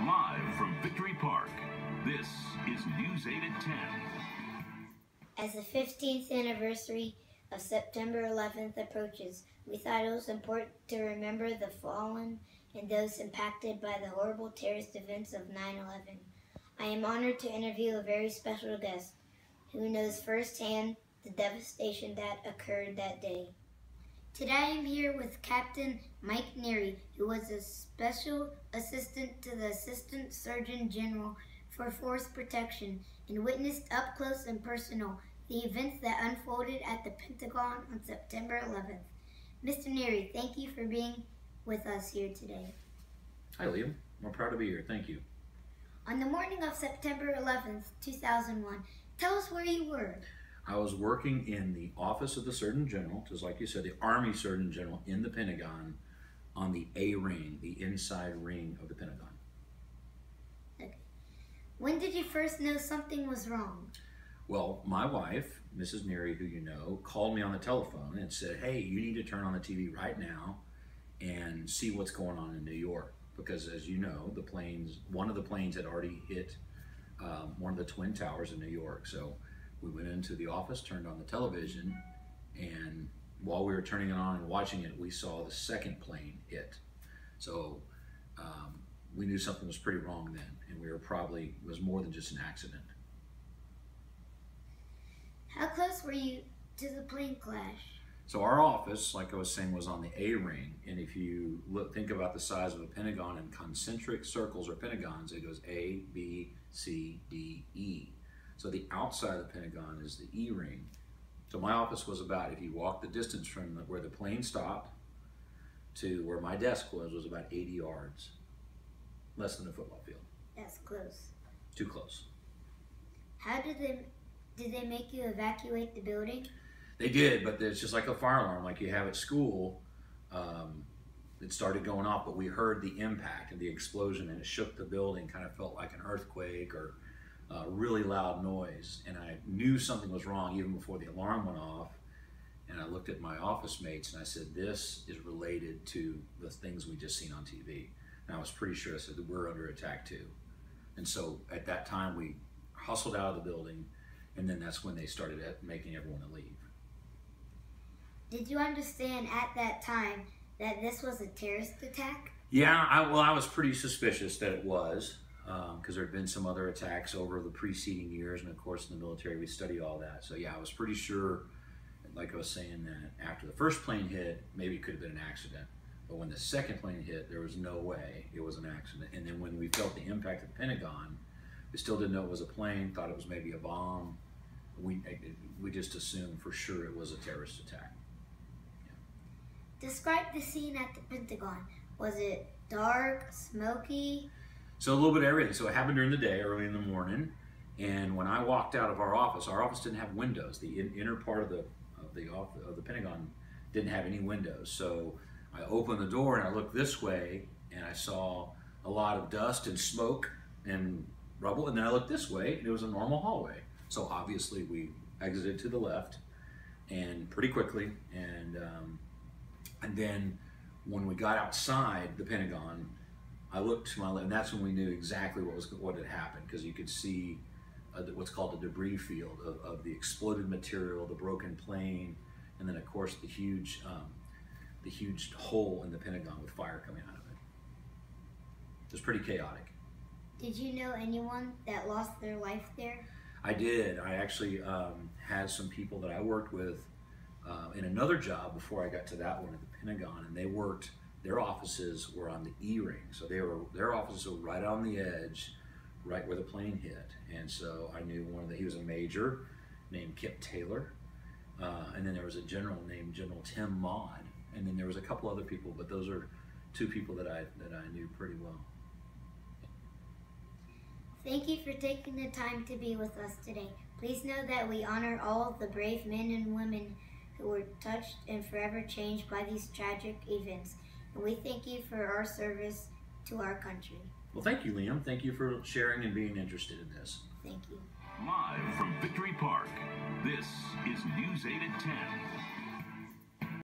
Live from Victory Park, this is News 8 at 10. As the 15th anniversary of September 11th approaches, we thought it was important to remember the fallen and those impacted by the horrible terrorist events of 9/11. I am honored to interview a very special guest who knows firsthand the devastation that occurred that day. Today I am here with Captain Mike Neary, who was a special assistant to the Assistant Surgeon General for Force Protection and witnessed up close and personal the events that unfolded at the Pentagon on September 11th. Mr. Neary, thank you for being with us here today. Hi, Liam. We're proud to be here. Thank you. On the morning of September 11th, 2001, tell us where you were. I was working in the Office of the Surgeon General, just like you said, the Army Surgeon General in the Pentagon on the A ring, the inside ring of the Pentagon. Okay. When did you first know something was wrong? Well, my wife, Mrs. Neary, who you know, called me on the telephone and said, hey, you need to turn on the TV right now and see what's going on in New York. Because as you know, one of the planes had already hit one of the Twin Towers in New York. So we went into the office, turned on the television, and while we were turning it on and watching it, we saw the second plane hit. So we knew something was pretty wrong then, and it was more than just an accident. How close were you to the plane crash? So our office, like I was saying, was on the A ring, and if you think about the size of a pentagon in concentric circles or pentagons, it goes A, B, C, D, E. So the outside of the Pentagon is the E ring. So my office was about, if you walk the distance from where the plane stopped to where my desk was about 80 yards. Less than a football field. That's close. Too close. How did they make you evacuate the building? They did, but it's just like a fire alarm, like you have at school. It started going off, but we heard the impact and the explosion, and it shook the building, kind of felt like an earthquake or really loud noise, and I knew something was wrong even before the alarm went off. And I looked at my office mates and I said, this is related to the things we just seen on TV. And I was pretty sure. I said that we're under attack too. And so at that time we hustled out of the building, and then that's when they started making everyone leave. Did you understand at that time that this was a terrorist attack? Yeah, I was pretty suspicious that it was. Because there had been some other attacks over the preceding years, and of course in the military we study all that. So yeah, I was pretty sure, like I was saying, that after the first plane hit, maybe it could have been an accident. But when the second plane hit, there was no way it was an accident. And then when we felt the impact of the Pentagon, we still didn't know it was a plane, thought it was maybe a bomb. We just assumed for sure it was a terrorist attack. Yeah. Describe the scene at the Pentagon. Was it dark, smoky? So a little bit of everything. So it happened during the day, early in the morning, and when I walked out of our office didn't have windows. The inner part of the Pentagon didn't have any windows. So I opened the door and I looked this way, and I saw a lot of dust and smoke and rubble. And then I looked this way, and it was a normal hallway. So obviously we exited to the left, and pretty quickly. And then when we got outside the Pentagon, I looked to my left, and that's when we knew exactly what had happened, because you could see what's called the debris field of the exploded material, the broken plane, and then of course the huge hole in the Pentagon with fire coming out of it. It was pretty chaotic. Did you know anyone that lost their life there? I did. I actually had some people that I worked with in another job before I got to that one at the Pentagon, and their offices were on the E ring, so their offices were right on the edge, right where the plane hit. And so I knew he was a major named Kip Taylor, and then there was a general named General Tim Maud, and then there was a couple other people, but those are two people that I knew pretty well. Thank you for taking the time to be with us today. Please know that we honor all of the brave men and women who were touched and forever changed by these tragic events. And we thank you for our service to our country. Well, thank you, Liam. Thank you for sharing and being interested in this. Thank you. Live from Victory Park, this is News 8 at 10.